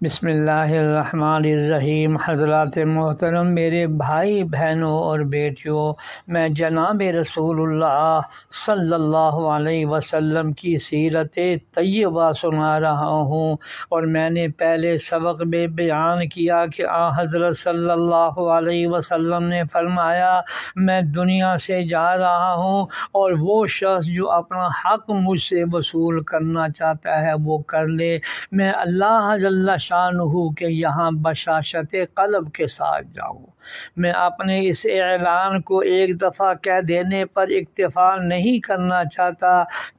بسم اللہ الرحمن الرحیم۔ حضرات محترم، میرے بھائی بہنوں اور بیٹیوں، میں جناب رسول اللہ صلی اللہ علیہ وسلم کی سیرت طیبہ سنا رہا ہوں، اور میں نے پہلے سبق میں بیان کیا کہ حضرت صلی اللہ علیہ وسلم نے فرمایا، میں دنیا سے جا رہا ہوں اور وہ شخص جو اپنا حق مجھ سے وصول کرنا چاہتا ہے وہ کر لے، میں اللہ جل شانہ کہ یہاں بشاشت قلب کے ساتھ جاؤں۔ میں اپنے اس اعلان کو ایک دفعہ کہہ دینے پر اکتفا نہیں کرنا چاہتا،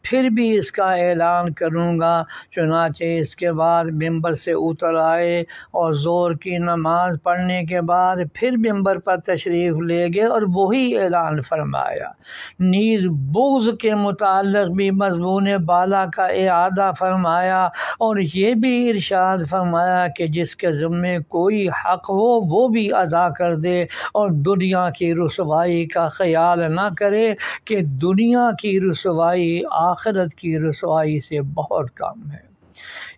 پھر بھی اس کا اعلان کروں گا۔ چنانچہ اس کے بعد ممبر سے اتر آئے اور ظہر کی نماز پڑھنے کے بعد پھر ممبر پر تشریف لے گئے اور وہی اعلان فرمایا۔ نیز بغض کے متعلق بھی مضمون بالا کا اعادہ فرمایا، اور یہ بھی ارشاد فرمایا کہ جس کے ذمے کوئی حق ہو وہ بھی ادا کر دے، اور دنیا کی رسوائی کا خیال نہ کرے کہ دنیا کی رسوائی آخرت کی رسوائی سے بہت کم ہے۔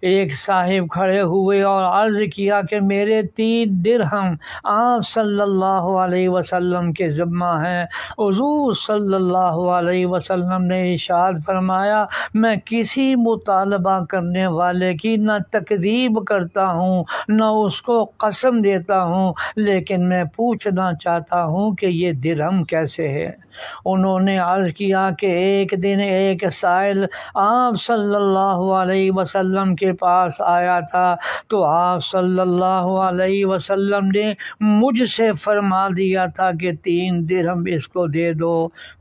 ایک صاحب کھڑے ہوئے اور عرض کیا کہ میرے 3 درہم آپ صلی اللہ علیہ وسلم کے ذمہ ہیں۔ حضور صلی اللہ علیہ وسلم نے ارشاد فرمایا، میں کسی مطالبہ کرنے والے کی نہ تکذیب کرتا ہوں نہ اس کو قسم دیتا ہوں، لیکن میں پوچھنا چاہتا ہوں کہ یہ درہم کیسے ہے؟ انہوں نے عرض کیا کہ ایک دن ایک سائل آپ صلی اللہ علیہ وسلم کے پاس آیا تھا، تو آپ صلی اللہ علیہ وسلم نے مجھ سے فرما دیا تھا کہ 3 درہم اس کو دے دو۔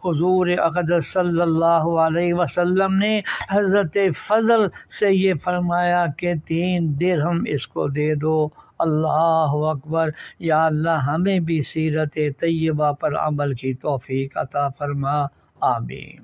حضور اقدس صلی اللہ علیہ وسلم نے حضرت فضل سے یہ فرمایا کہ 3 درہم اس کو دے دو۔ اللہ اکبر۔ یا اللہ ہمیں بھی سیرت طیبہ پر عمل کی توفیق عطا فرما، آمین۔